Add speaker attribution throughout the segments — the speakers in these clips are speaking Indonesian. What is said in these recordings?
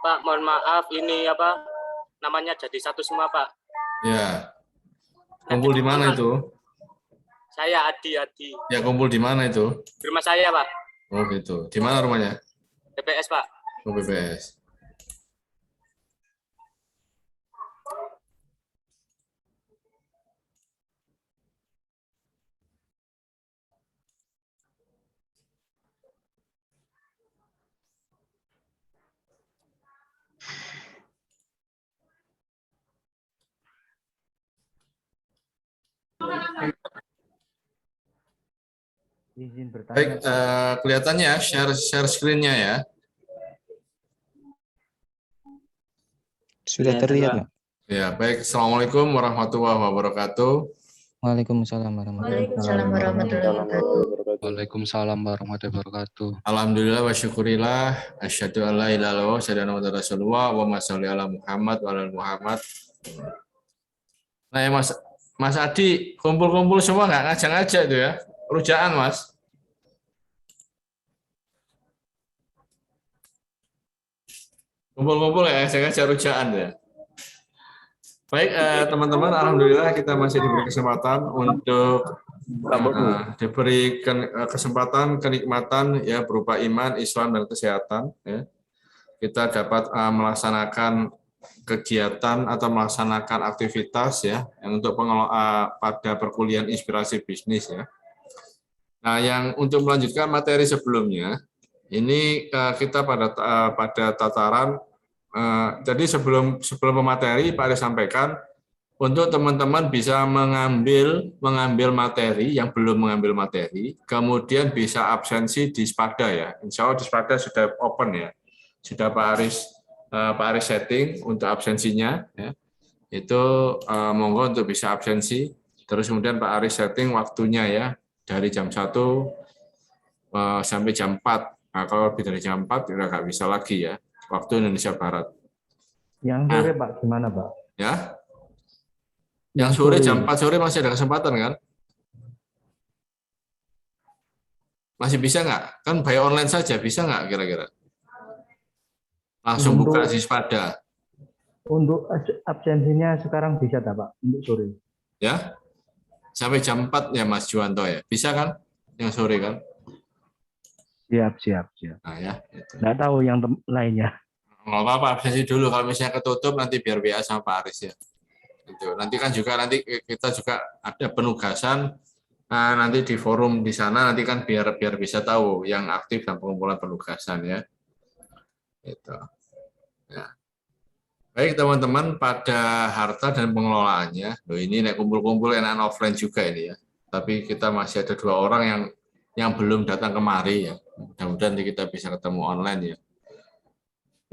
Speaker 1: Pak, mohon maaf, ini apa namanya jadi satu semua, Pak.
Speaker 2: Ya. Kumpul di mana itu?
Speaker 1: Saya Adi.
Speaker 2: Ya, kumpul di mana itu?
Speaker 1: Di rumah saya, Pak.
Speaker 2: Oh gitu. Di mana rumahnya?
Speaker 1: BPS, Pak.
Speaker 2: Oh, BPS.
Speaker 3: Izin bertanya.
Speaker 2: Baik, kelihatannya share screen-nya ya.
Speaker 4: Sudah terlihat, Pak.
Speaker 2: Ya, baik. Assalamualaikum warahmatullahi wabarakatuh.
Speaker 4: Waalaikumsalam warahmatullahi wabarakatuh.
Speaker 5: Waalaikumsalam warahmatullahi wabarakatuh.
Speaker 2: Alhamdulillah wa syukurillah. Asyhadu an la ilaha illallah wa asyhadu anna Muhammadar Rasulullah wa sholli ala Muhammad wa ala Muhammad. Nah, ya Mas Adi, kumpul-kumpul semua nggak ngajak-ngajak itu ya? Rujaan, Mas. Kumpul-kumpul ya, ngajak-ngajak rujaan ya. Baik, teman-teman, alhamdulillah kita masih diberi kesempatan untuk diberi kesempatan kenikmatan ya berupa iman, Islam dan kesehatan ya. Kita dapat melaksanakan kegiatan atau melaksanakan aktivitas ya yang untuk pada perkuliahan inspirasi bisnis ya. Nah, yang untuk melanjutkan materi sebelumnya ini kita pada tataran jadi sebelum pemateri Pak Aris sampaikan untuk teman-teman bisa mengambil materi yang belum mengambil materi, kemudian bisa absensi di Spada ya. Insya Allah di Spada sudah open ya, sudah Pak Aris setting untuk absensinya. Ya. Itu monggo untuk bisa absensi. Terus kemudian Pak Aris setting waktunya ya dari jam 1 sampai jam 4. Nah, kalau lebih dari jam 4 udah nggak bisa lagi ya, waktu Indonesia Barat.
Speaker 3: Yang sore Pak, gimana Pak?
Speaker 2: Ya. Yang sore jam 4 sore masih ada kesempatan kan? Masih bisa nggak? Kan bayar online saja, bisa nggak kira-kira? Langsung buka di Spada.
Speaker 3: Untuk absensinya sekarang bisa tak Pak, untuk sore?
Speaker 2: Ya, sampai jam 4 ya Mas Juwanto ya? Bisa kan? Yang sore kan?
Speaker 3: Siap.
Speaker 2: Nah ya. Itu.
Speaker 3: Nggak tahu yang lainnya.
Speaker 2: Nggak apa-apa, absensi dulu. Kalau misalnya ketutup nanti biar WA sama Pak Aris ya. Gitu. Nanti kan juga kita juga ada penugasan nanti di forum di sana nanti kan biar bisa tahu yang aktif dan pengumpulan penugasan ya. Itu. Ya. Baik teman-teman, pada harta dan pengelolaannya, ini nek kumpul-kumpul enak offline juga ini ya. Tapi kita masih ada 2 orang yang belum datang kemari ya. Mudah-mudahan kita bisa ketemu online ya.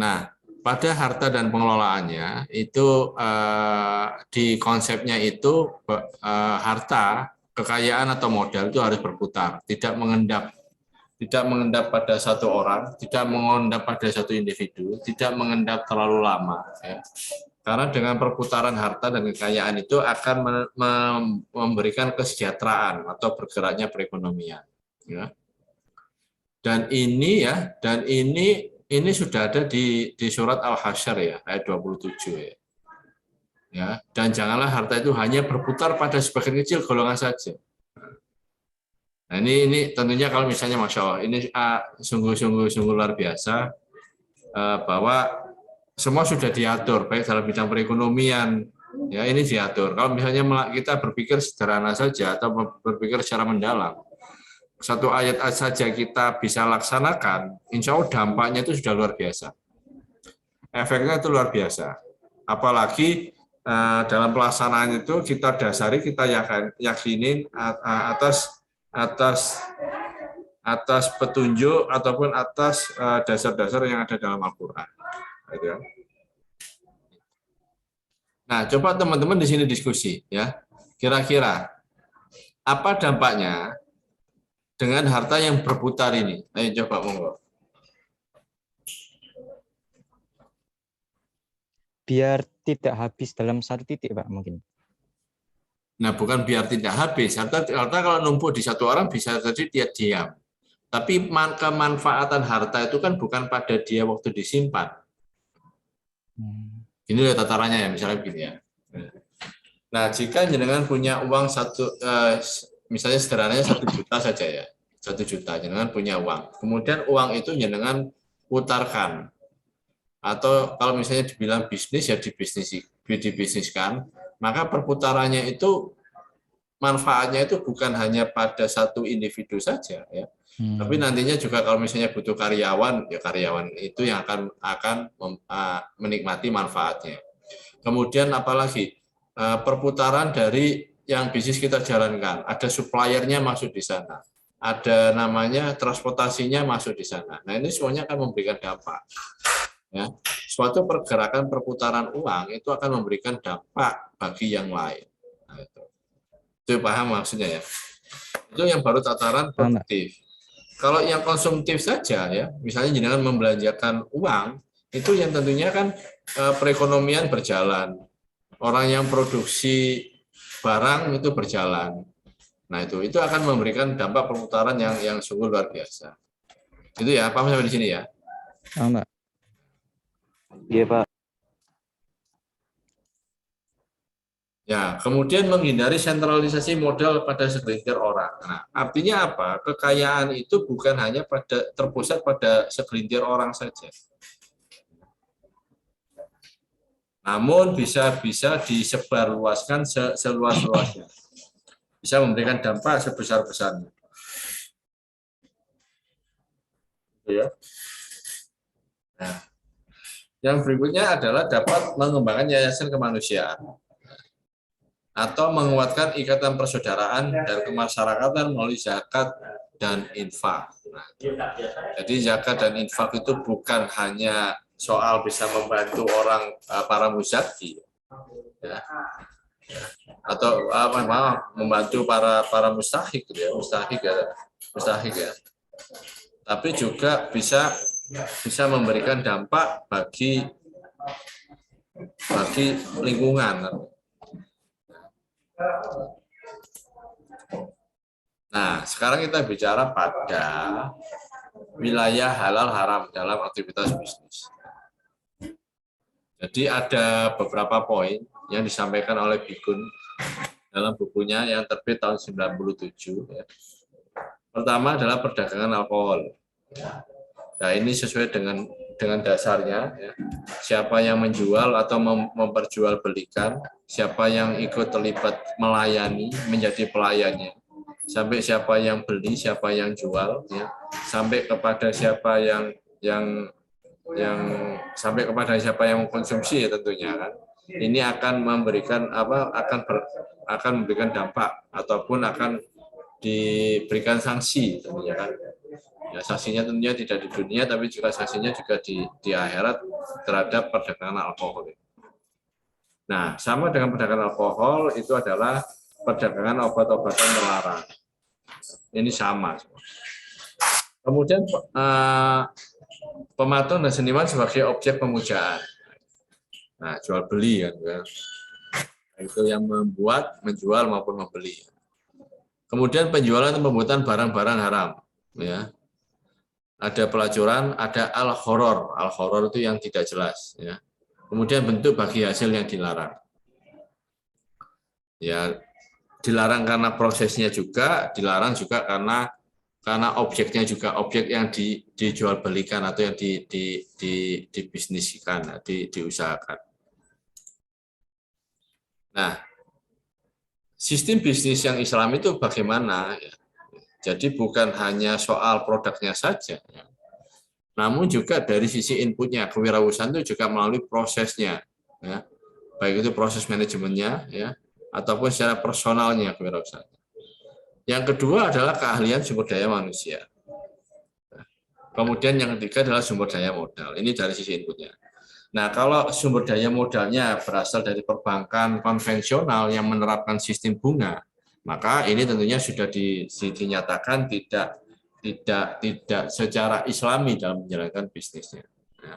Speaker 2: Nah, pada harta dan pengelolaannya itu di konsepnya itu harta, kekayaan atau modal itu harus berputar, tidak mengendap pada satu orang, tidak mengendap pada satu individu, tidak mengendap terlalu lama. Ya. Karena dengan perputaran harta dan kekayaan itu akan memberikan kesejahteraan atau bergeraknya perekonomian. Ya. Dan ini sudah ada di surat Al-Hasyr ya, ayat 27 ya. Ya. Dan janganlah harta itu hanya berputar pada sebagian kecil golongan saja. Nah ini tentunya kalau misalnya Masya Allah, ini sungguh luar biasa bahwa semua sudah diatur, baik dalam bidang perekonomian, ya ini diatur. Kalau misalnya kita berpikir sederhana saja atau berpikir secara mendalam, satu ayat saja kita bisa laksanakan, insya Allah dampaknya itu sudah luar biasa. Efeknya itu luar biasa. Apalagi dalam pelaksanaan itu kita dasari, kita yakinin atas petunjuk ataupun atas dasar-dasar yang ada dalam Al-Quran. Nah, coba teman-teman di sini diskusi ya. Kira-kira apa dampaknya dengan harta yang berputar ini? Ayo coba monggo.
Speaker 4: Biar tidak habis dalam satu titik, Pak, mungkin.
Speaker 2: Nah, bukan biar tidak habis. Harta kalau numpuk di satu orang bisa jadi dia diam. Tapi kemanfaatan harta itu kan bukan pada dia waktu disimpan. Ini lihat tatarannya ya, misalnya begini ya. Nah, jika jenengan punya uang misalnya sederhananya 1 juta saja ya. 1 juta, jenengan punya uang. Kemudian uang itu jenengan putarkan. Atau kalau misalnya dibilang bisnis ya dibisniskan. Maka perputarannya itu manfaatnya itu bukan hanya pada satu individu saja ya, tapi nantinya juga kalau misalnya butuh karyawan ya karyawan itu yang akan menikmati manfaatnya. Kemudian apalagi perputaran dari yang bisnis kita jalankan, ada suppliernya masuk di sana, ada namanya transportasinya masuk di sana. Nah ini semuanya akan memberikan dampak. Ya, suatu pergerakan perputaran uang itu akan memberikan dampak bagi yang lain. Nah, itu paham maksudnya ya. Itu yang baru tataran produktif. Kalau yang konsumtif saja ya, misalnya jenengan membelanjakan uang, itu yang tentunya kan perekonomian berjalan. Orang yang produksi barang itu berjalan. Nah itu akan memberikan dampak perputaran yang sungguh luar biasa. Itu ya, paham sampai di sini ya?
Speaker 4: Paham, Pak.
Speaker 5: Iya, Pak.
Speaker 2: Ya, kemudian menghindari sentralisasi modal pada segelintir orang. Nah, artinya apa? Kekayaan itu bukan hanya terpusat pada segelintir orang saja. Namun bisa disebarluaskan seluas-luasnya. Bisa memberikan dampak sebesar-besarnya. Ya. Nah, yang berikutnya adalah dapat mengembangkan yayasan kemanusiaan atau menguatkan ikatan persaudaraan dan kemasyarakatan melalui zakat dan infak. Nah, jadi zakat dan infak itu bukan hanya soal bisa membantu orang para muzaki, ya, atau membantu para mustahik, ya, mustahik ya. Tapi juga bisa memberikan dampak bagi lingkungan. Nah, sekarang kita bicara pada wilayah halal haram dalam aktivitas bisnis. Jadi ada beberapa poin yang disampaikan oleh Bikun dalam bukunya yang terbit tahun 97. Ya. Pertama adalah perdagangan alkohol. Nah, ini sesuai dengan dasarnya. Ya. Siapa yang menjual atau memperjualbelikan, siapa yang ikut terlibat melayani, menjadi pelayannya, sampai siapa yang beli, siapa yang jual, ya, sampai kepada siapa yang yang sampai kepada siapa yang mengkonsumsi ya tentunya kan. Ini akan memberikan akan memberikan dampak ataupun akan diberikan sanksi tentunya kan. Ya, sanksinya tentunya tidak di dunia tapi juga sanksinya juga di akhirat terhadap perdagangan alkohol. Nah, sama dengan perdagangan alkohol itu adalah perdagangan obat-obatan terlarang. Ini sama. Kemudian pematung dan seniman sebagai objek pemujaan. Nah, jual beli kan, ya. Itu yang membuat, menjual maupun membeli. Kemudian penjualan dan pembuatan barang-barang haram, ya. Ada pelacuran, ada al-horor. Al-horor itu yang tidak jelas, ya. Kemudian bentuk bagi hasil yang dilarang. Ya, dilarang karena prosesnya juga, dilarang juga karena objeknya juga objek yang dijual belikan atau yang dibisniskan, diusahakan. Nah, sistem bisnis yang Islam itu bagaimana? Jadi bukan hanya soal produknya saja, namun juga dari sisi inputnya, kewirausahaan itu juga melalui prosesnya, ya. Baik itu proses manajemennya, ya, ataupun secara personalnya kewirausahaan. Yang kedua adalah keahlian sumber daya manusia. Kemudian yang ketiga adalah sumber daya modal. Ini dari sisi inputnya. Nah, kalau sumber daya modalnya berasal dari perbankan konvensional yang menerapkan sistem bunga, maka ini tentunya sudah dinyatakan tidak secara Islami dalam menjalankan bisnisnya. Nah,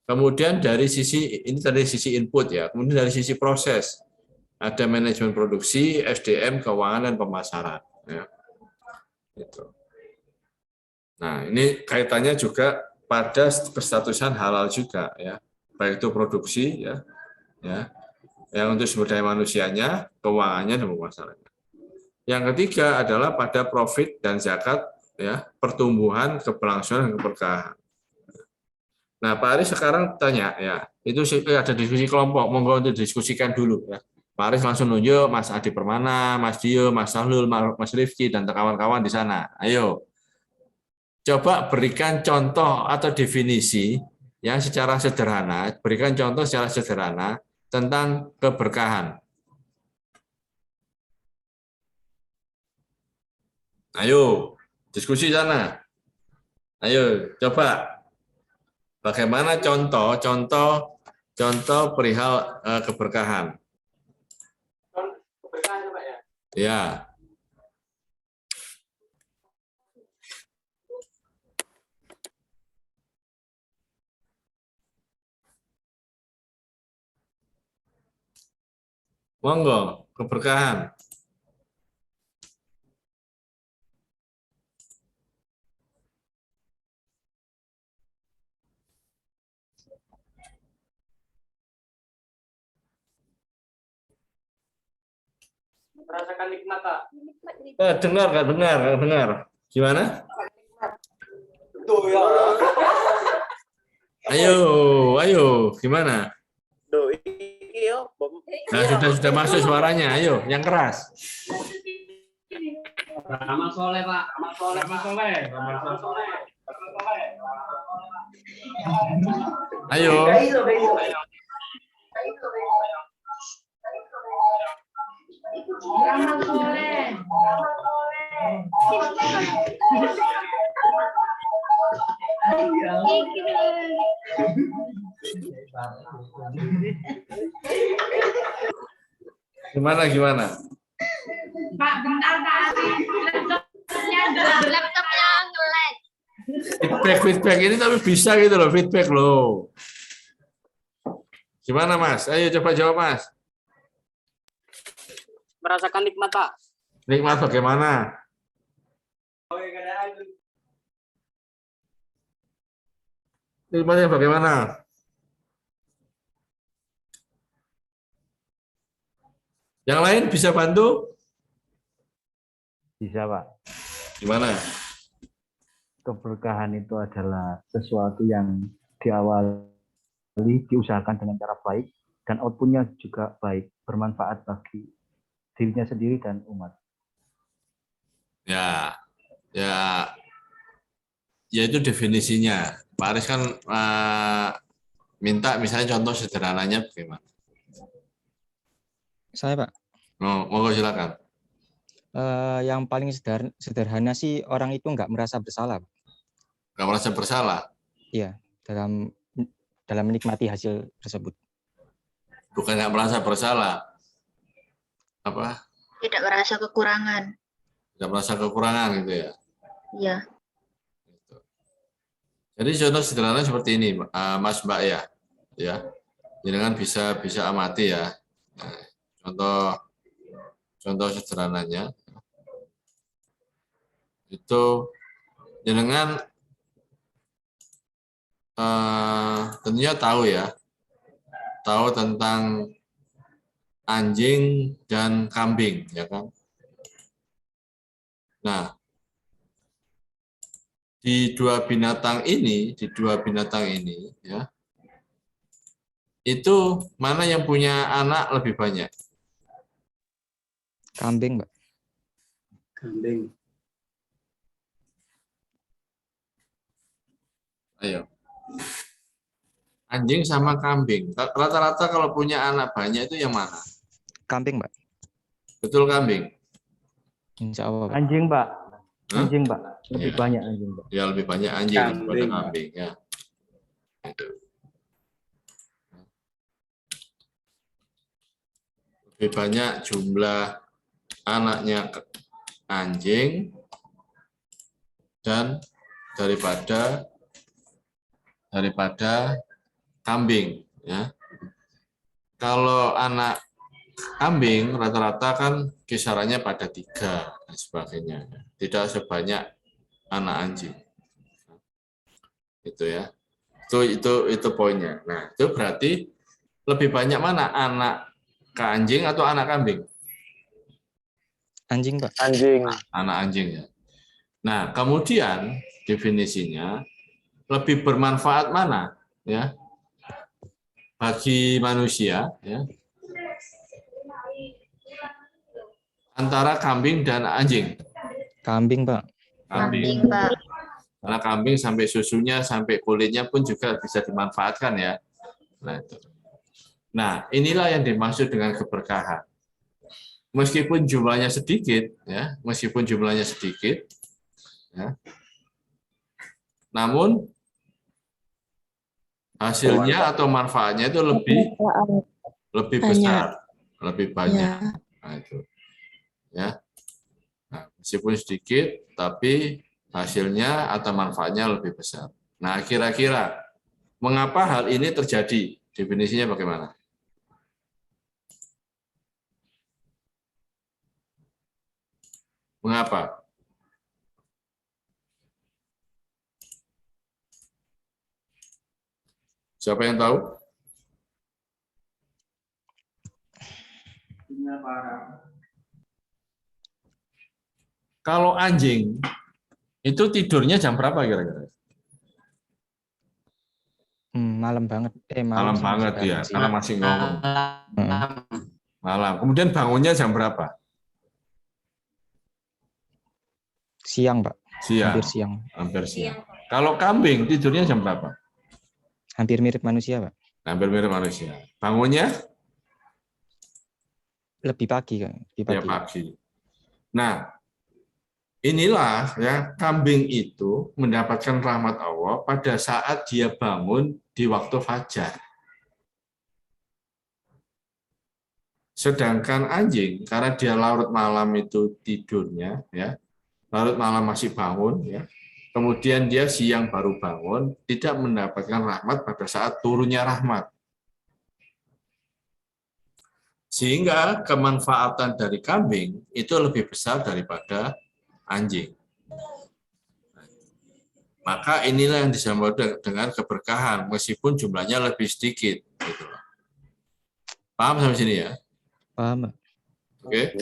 Speaker 2: kemudian dari sisi input ya, kemudian dari sisi proses ada manajemen produksi, SDM, keuangan dan pemasaran. Ya. Gitu. Nah, ini kaitannya juga pada berstatusan halal juga ya. Baik itu produksi ya, yang untuk sumber daya manusianya, keuangannya dan pemasarannya. Yang ketiga adalah pada profit dan zakat ya, pertumbuhan, keberlangsungan dan keberkahan. Nah, Pak Aris sekarang tanya ya, itu ada diskusi kelompok, monggo untuk diskusikan dulu ya. Pak Aris langsung nunjuk Mas Adi Permana, Mas Dio, Mas Sahlul, Mas Rifki dan kawan-kawan di sana. Ayo. Coba berikan contoh atau definisi yang secara sederhana, berikan contoh secara sederhana tentang keberkahan. Ayo, diskusi sana. Ayo, coba. Bagaimana contoh perihal keberkahan?
Speaker 1: Keberkahan Pak ya.
Speaker 2: Ya. Monggo, keberkahan.
Speaker 1: Merasakan nikmat Pak.
Speaker 2: Dengar. Gimana? Ayo, gimana? Nah, sudah masuk suaranya. Ayo, yang keras.
Speaker 1: Amal soleh Pak. Amal soleh.
Speaker 2: Ayo.
Speaker 6: Amal soleh.
Speaker 2: Gimana?
Speaker 6: Pak, bentar Pak. Laptopnya nge-lag.
Speaker 2: Feedback ini tapi bisa gitu loh, feedback loh. Gimana Mas? Ayo coba jawab Mas.
Speaker 1: Merasakan nikmat Pak.
Speaker 2: Nikmat bagaimana? Nikmatnya bagaimana? Yang lain bisa bantu?
Speaker 3: Bisa, Pak.
Speaker 2: Gimana?
Speaker 3: Keberkahan itu adalah sesuatu yang diawali, diusahakan dengan cara baik, dan outputnya juga baik, bermanfaat bagi dirinya sendiri dan umat.
Speaker 2: Ya, yaitu definisinya. Pak Aris kan minta misalnya contoh sederhananya bagaimana?
Speaker 4: Saya Pak,
Speaker 2: Monggo silakan.
Speaker 4: yang paling sederhana sih orang itu nggak merasa bersalah, Pak.
Speaker 2: Nggak merasa bersalah,
Speaker 4: Iya, dalam menikmati hasil tersebut.
Speaker 2: bukan nggak merasa bersalah, apa?
Speaker 7: Tidak merasa kekurangan.
Speaker 2: Nggak merasa kekurangan gitu ya.
Speaker 7: Iya.
Speaker 2: Jadi contoh sederhana seperti ini, Mas Mbak ya, jangan bisa amati ya. Nah, contoh sederhananya itu jenengan tentunya tahu tentang anjing dan kambing, ya kan? Nah, di dua binatang ini ya, itu mana yang punya anak lebih banyak?
Speaker 4: Kambing, Pak.
Speaker 5: Kambing.
Speaker 2: Ayo. Anjing sama kambing. Rata-rata kalau punya anak banyak itu yang mana?
Speaker 4: Kambing, Pak.
Speaker 2: Betul kambing?
Speaker 4: Insya Allah, Pak.
Speaker 3: Anjing, Pak.
Speaker 2: Hah?
Speaker 3: Anjing, Pak. Lebih
Speaker 2: Ya.
Speaker 3: banyak anjing, Pak.
Speaker 2: Ya lebih banyak anjing daripada kambing ya. Itu. Lebih banyak jumlah anaknya anjing dan daripada kambing ya. Kalau anak kambing rata-rata kan kisarannya pada 3 dan sebagainya, tidak sebanyak anak anjing. Itu ya. Itu poinnya. Nah, itu berarti lebih banyak mana anak anjing atau anak kambing?
Speaker 4: Anjing, Pak.
Speaker 5: Anjing.
Speaker 2: Anak anjing ya. Nah, kemudian definisinya lebih bermanfaat mana ya bagi manusia ya antara kambing dan anjing?
Speaker 4: Kambing, Pak.
Speaker 7: Kambing, Pak.
Speaker 2: Karena kambing sampai susunya sampai kulitnya pun juga bisa dimanfaatkan ya. Nah, inilah yang dimaksud dengan keberkahan. Meskipun jumlahnya sedikit ya, namun hasilnya atau manfaatnya itu lebih besar, lebih banyak. Nah, itu. Ya. Nah, meskipun sedikit tapi hasilnya atau manfaatnya lebih besar. Nah, kira-kira mengapa hal ini terjadi? Definisinya bagaimana? Mengapa? Siapa yang tahu? Kalau anjing itu tidurnya jam berapa kira-kira?
Speaker 4: Malam banget.
Speaker 2: Malam
Speaker 4: Sih,
Speaker 2: banget ya,
Speaker 4: sih.
Speaker 2: karena masih ngomong.
Speaker 4: Heeh.
Speaker 2: Malam. Kemudian bangunnya jam berapa?
Speaker 4: Siang, Pak.
Speaker 2: Siang.
Speaker 4: Hampir siang.
Speaker 2: Kalau kambing tidurnya jam berapa?
Speaker 4: Hampir mirip manusia, Pak.
Speaker 2: Hampir mirip manusia. Bangunnya?
Speaker 4: Lebih pagi, Kak.
Speaker 2: Ya, pagi. Nah, inilah ya kambing itu mendapatkan rahmat Allah pada saat dia bangun di waktu fajar. Sedangkan anjing karena dia larut malam itu tidurnya ya, larut malam masih bangun ya. Kemudian dia siang baru bangun, tidak mendapatkan rahmat pada saat turunnya rahmat. Sehingga kemanfaatan dari kambing itu lebih besar daripada anjing. Maka inilah yang disebut dengan keberkahan, meskipun jumlahnya lebih sedikit. Gitu. Paham sampai sini ya?
Speaker 4: Paham, Pak.
Speaker 2: Oke.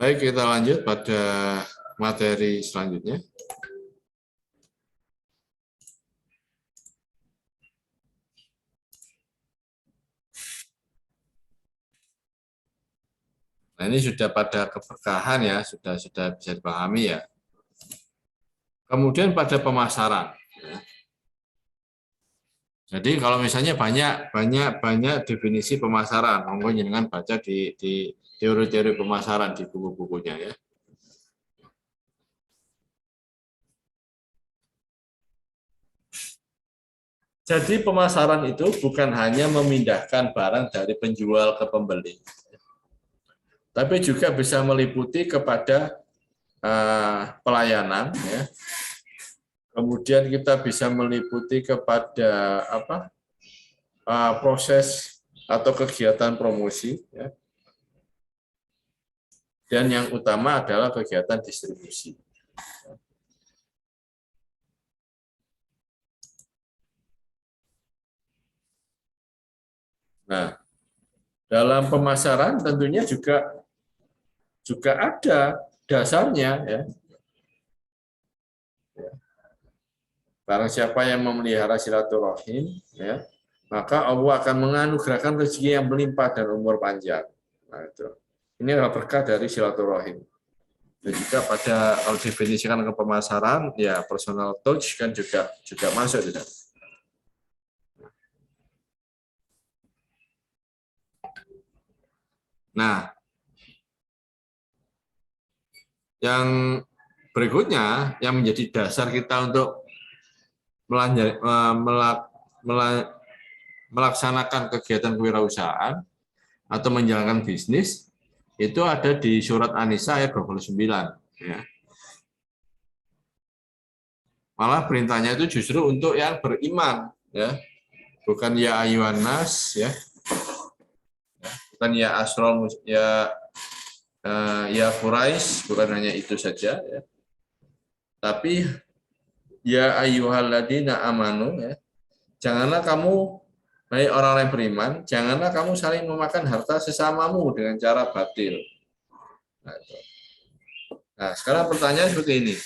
Speaker 2: Baik, kita lanjut pada materi selanjutnya. Nah, ini sudah pada keberkahan ya, sudah bisa dipahami ya. Kemudian pada pemasaran. Ya. Jadi kalau misalnya banyak definisi pemasaran, monggo jenengan baca di teori-teori pemasaran di buku-bukunya ya. Jadi pemasaran itu bukan hanya memindahkan barang dari penjual ke pembeli, tapi juga bisa meliputi kepada pelayanan, ya. Kemudian kita bisa meliputi kepada proses atau kegiatan promosi, ya. Dan yang utama adalah kegiatan distribusi. Nah, dalam pemasaran tentunya juga ada dasarnya, ya. Barang siapa yang memelihara silaturahim, ya, maka Allah akan menganugerahkan rezeki yang berlimpah dan umur panjang. Nah, itu. Ini adalah berkah dari silaturahim. Dan juga pada kalau definisikan ke pemasaran, ya personal touch kan juga masuk tidak. Nah, yang berikutnya yang menjadi dasar kita untuk melaksanakan kegiatan kewirausahaan atau menjalankan bisnis itu ada di surat An-Nisa ayat 29. Ya. Malah perintahnya itu justru untuk yang beriman, ya, bukan ya ayyuhan nas, ya, bukan ya asrol, ya Quraisy, bukan hanya itu saja, ya. Tapi ya ayyuhalladzina amanu, ya, janganlah kamu, hai orang yang beriman, janganlah kamu saling memakan harta sesamamu dengan cara batil. Nah, sekarang pertanyaan seperti ini.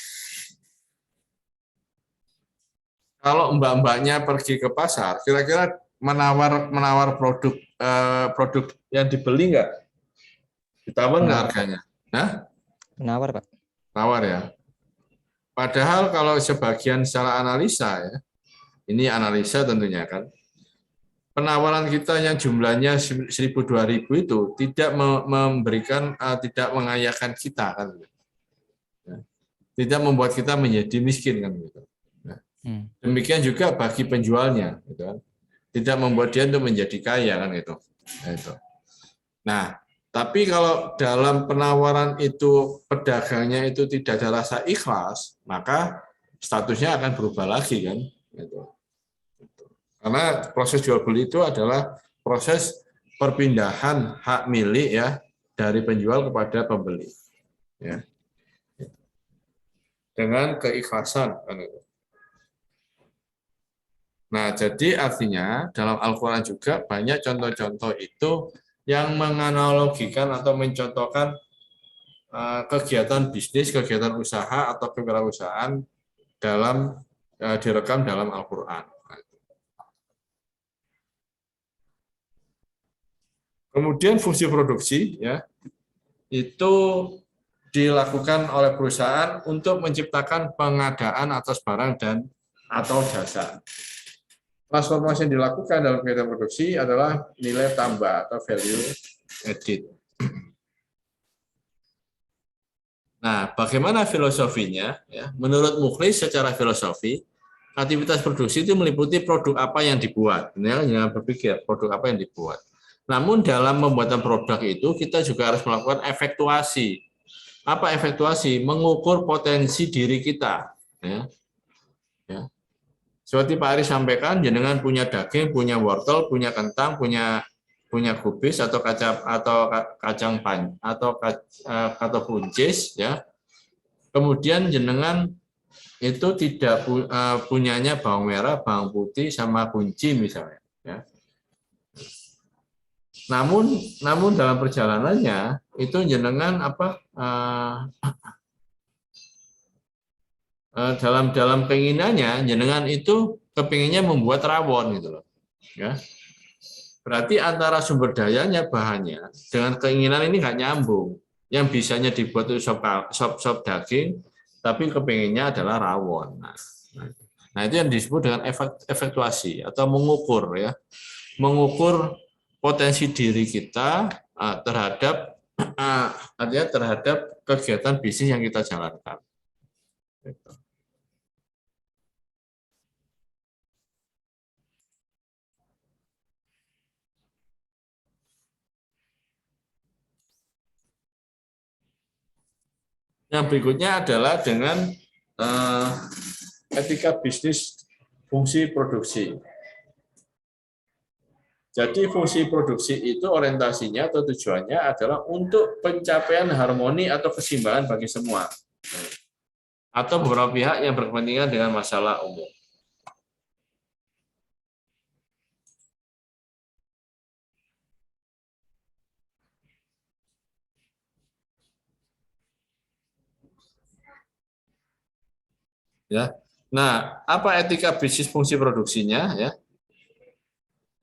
Speaker 2: Kalau mbak-mbaknya pergi ke pasar, kira-kira menawar produk yang dibeli nggak? Ditawar nggak harganya? Hah?
Speaker 4: Menawar, Pak.
Speaker 2: Tawar ya. Padahal kalau sebagian secara analisa, ya, ini analisa tentunya kan, penawaran kita yang jumlahnya 1.000-2.000 itu tidak memberikan, tidak mengayakan kita kan, tidak membuat kita menjadi miskin kan gitu. Nah, demikian juga bagi penjualnya, gitu kan, tidak membuat dia untuk menjadi kaya kan gitu. Nah, itu. Nah, tapi kalau dalam penawaran itu pedagangnya itu tidak ada rasa ikhlas, maka statusnya akan berubah lagi kan. Gitu. Karena proses jual beli itu adalah proses perpindahan hak milik, ya, dari penjual kepada pembeli, ya, dengan keikhlasan. Nah, jadi artinya dalam Al-Quran juga banyak contoh-contoh itu yang menganalogikan atau mencontohkan kegiatan bisnis, kegiatan usaha atau kewirausahaan direkam dalam Al-Quran. Kemudian fungsi produksi, ya, itu dilakukan oleh perusahaan untuk menciptakan pengadaan atas barang dan atau jasa. Transformasi yang dilakukan dalam kegiatan produksi adalah nilai tambah atau value added. Nah, bagaimana filosofinya? Ya, menurut Mukhlis secara filosofi, aktivitas produksi itu meliputi produk apa yang dibuat. Jangan berpikir produk apa yang dibuat. Namun dalam pembuatan produk itu kita juga harus melakukan efektuasi. Apa efektuasi? Mengukur potensi diri kita. Ya. Ya. Seperti Pak Ari sampaikan, jenengan punya daging, punya wortel, punya kentang, punya kubis atau kacang atau buncis, ya. Kemudian jenengan itu tidak punyanya bawang merah, bawang putih sama kunci misalnya, ya. Namun dalam perjalanannya, itu jenengan apa dalam keinginannya jenengan itu kepinginnya membuat rawon gitu loh. Ya. Berarti antara sumber dayanya bahannya dengan keinginan ini nggak nyambung. Yang bisanya dibuat itu sop daging, tapi kepinginnya adalah rawon. Nah, itu yang disebut dengan efektuasi atau mengukur ya, mengukur potensi diri kita terhadap artinya terhadap kegiatan bisnis yang kita jalankan. Yang berikutnya adalah dengan etika bisnis fungsi produksi. Jadi fungsi produksi itu orientasinya atau tujuannya adalah untuk pencapaian harmoni atau keseimbangan bagi semua. Atau beberapa pihak yang berkepentingan dengan masalah umum. Ya. Nah, apa etika bisnis fungsi produksinya ya?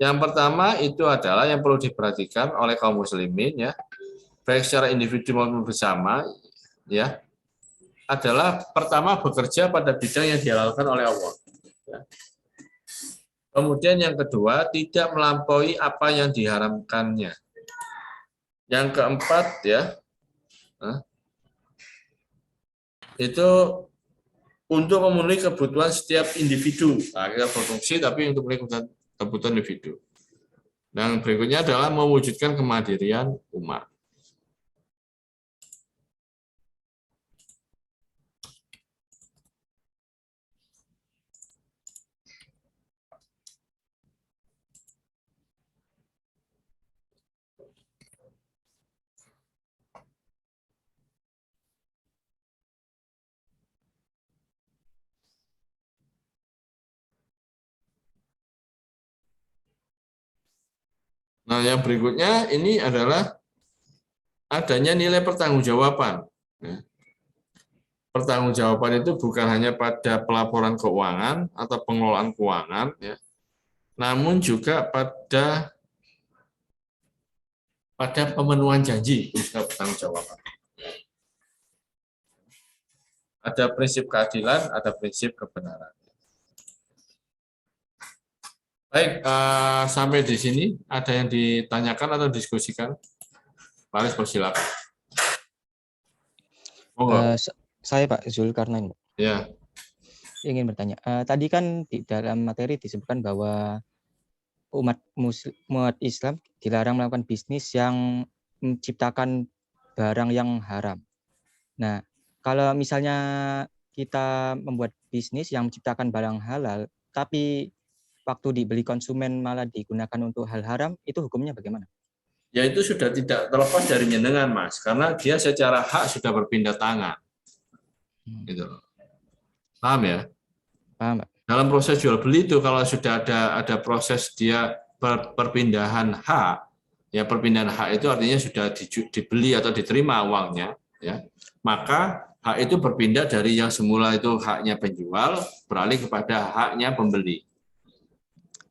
Speaker 2: Yang pertama itu adalah yang perlu diperhatikan oleh kaum muslimin ya, baik secara individu maupun bersama ya, adalah pertama bekerja pada bidang yang dihalalkan oleh Allah. Ya. Kemudian yang kedua tidak melampaui apa yang diharamkannya. Yang keempat ya, itu untuk memenuhi kebutuhan setiap individu. Nah, kita produksi tapi untuk memenuhi kebutuhan individu. Dan berikutnya adalah mewujudkan kemandirian umat. Nah, yang berikutnya ini adalah adanya nilai pertanggungjawaban. Pertanggungjawaban itu bukan hanya pada pelaporan keuangan atau pengelolaan keuangan, ya, namun juga pada pemenuhan janji juga pertanggungjawaban. Ada prinsip keadilan, ada prinsip kebenaran. Baik, sampai di sini ada yang ditanyakan atau diskusikan? Pak silakan.
Speaker 4: Saya Pak Zulkarnain, Pak.
Speaker 2: Ya.
Speaker 4: Ingin bertanya. Tadi kan di dalam materi disebutkan bahwa umat Islam dilarang melakukan bisnis yang menciptakan barang yang haram. Nah, kalau misalnya kita membuat bisnis yang menciptakan barang halal, tapi waktu dibeli konsumen malah digunakan untuk hal haram, itu hukumnya bagaimana?
Speaker 2: Ya itu sudah tidak terlepas dari jenengan, Mas, karena dia secara hak sudah berpindah tangan. Gitu. Paham ya?
Speaker 4: Paham, Pak.
Speaker 2: Dalam proses jual beli itu kalau sudah ada proses dia perpindahan hak, ya perpindahan hak itu artinya sudah dibeli atau diterima uangnya, ya. Maka hak itu berpindah dari yang semula itu haknya penjual beralih kepada haknya pembeli.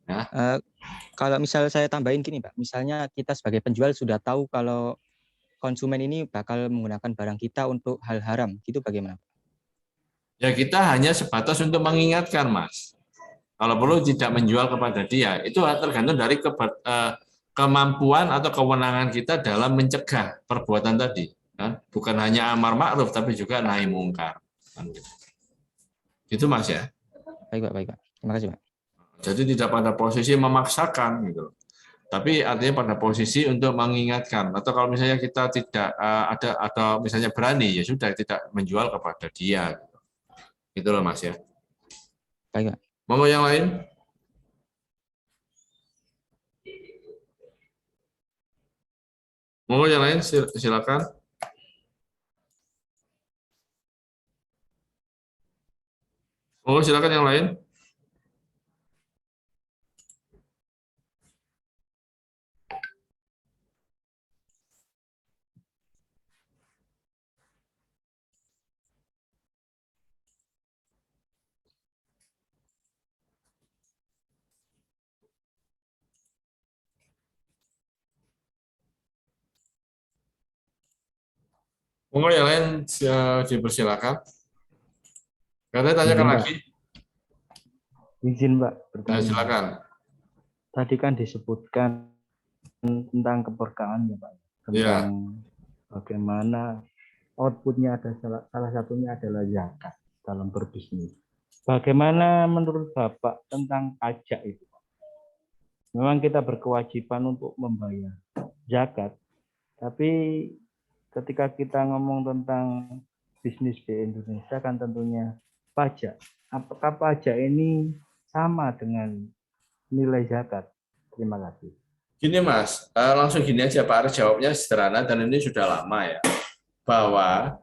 Speaker 2: Ya.
Speaker 4: Kalau misalnya saya tambahin gini, Pak, misalnya kita sebagai penjual sudah tahu kalau konsumen ini bakal menggunakan barang kita untuk hal haram, gitu bagaimana?
Speaker 2: Ya kita hanya sebatas untuk mengingatkan, Mas. Kalau perlu tidak menjual kepada dia, itu tergantung dari kemampuan atau kewenangan kita dalam mencegah perbuatan tadi. Kan? Bukan hanya amar ma'ruf, tapi juga nahi mungkar. Kan? Gitu, Mas ya.
Speaker 4: Baik, Pak. Terima kasih, Pak.
Speaker 2: Jadi tidak pada posisi memaksakan gitu. Tapi artinya pada posisi untuk mengingatkan. Atau kalau misalnya kita tidak ada atau misalnya berani, ya sudah tidak menjual kepada dia. Gitu loh Mas ya.
Speaker 4: Baik, Pak.
Speaker 2: Mau yang lain? Mau yang lain silakan. Mau silakan yang lain. Monggo yang lain dipersilakan. Katanya tanyakan
Speaker 3: Izin, Pak.
Speaker 2: lagi.
Speaker 3: Izin Pak
Speaker 2: Nah,
Speaker 3: bertanya.
Speaker 2: silakan.
Speaker 3: Tadi kan disebutkan tentang keberkahan ya Pak. Tentang bagaimana outputnya ada salah satunya adalah zakat dalam berbisnis. Bagaimana menurut Bapak tentang pajak itu? Memang kita berkewajiban untuk membayar zakat, tapi ketika kita ngomong tentang bisnis di Indonesia kan tentunya pajak. Apakah pajak ini sama dengan nilai zakat? Terima kasih.
Speaker 2: Gini Mas, langsung gini aja Pak Aris jawabnya sederhana dan ini sudah lama ya. Bahwa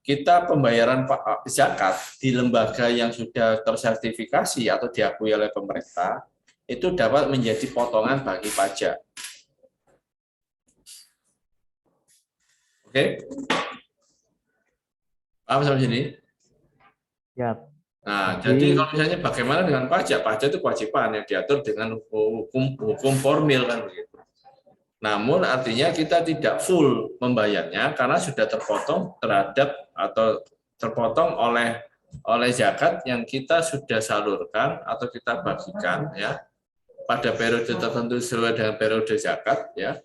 Speaker 2: kita pembayaran zakat di lembaga yang sudah tersertifikasi atau diakui oleh pemerintah itu dapat menjadi potongan bagi pajak. Oke? Paham sampai sini?
Speaker 3: Ya,
Speaker 2: Nah, jadi kalau misalnya bagaimana dengan pajak? Pajak itu kewajiban yang diatur dengan hukum formil kan begitu. Namun artinya kita tidak full membayarnya karena sudah terpotong terhadap atau terpotong oleh zakat yang kita sudah salurkan atau kita bagikan ya pada periode tertentu sesuai dengan periode zakat ya.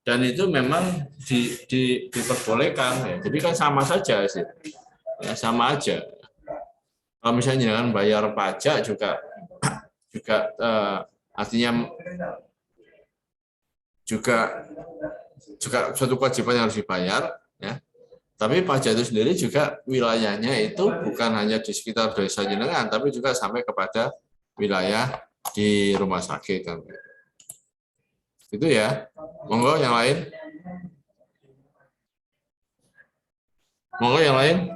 Speaker 2: Dan itu memang diperbolehkan ya. Jadi kan sama saja sih. Ya, sama aja. Kalau misalnya jangan bayar pajak juga artinya juga suatu kewajiban yang harus dibayar ya. Tapi pajak itu sendiri juga wilayahnya itu bukan hanya di sekitar desa jenengan tapi juga sampai kepada wilayah di rumah sakit kan. Itu ya. Monggo yang lain. Monggo yang lain.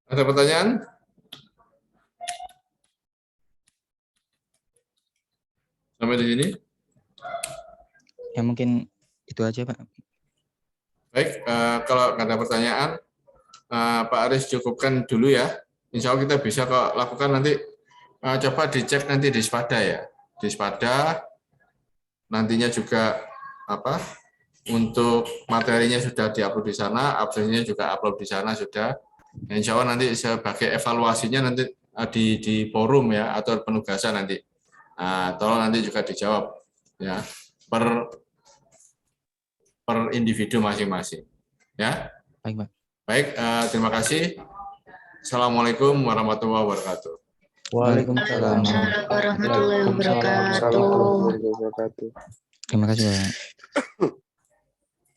Speaker 2: Ada pertanyaan? Sampai di sini?
Speaker 4: Ya mungkin itu aja Pak.
Speaker 2: Baik, kalau nggak ada pertanyaan, Pak Aris cukupkan dulu ya. Insya Allah kita bisa kok lakukan nanti. Coba dicek nanti di Spada ya. Di Spada nantinya juga apa? Untuk materinya sudah diupload di sana, absennya juga upload di sana sudah. Insya Allah nanti sebagai evaluasinya nanti di forum ya atau penugasan nanti. Tolong nanti juga dijawab ya per individu masing-masing ya.
Speaker 4: Baik Pak.
Speaker 2: Baik, terima kasih. Assalamualaikum warahmatullahi wabarakatuh.
Speaker 4: Waalaikumsalam.
Speaker 7: Warahmatullahi wabarakatuh.
Speaker 4: Terima kasih Pak.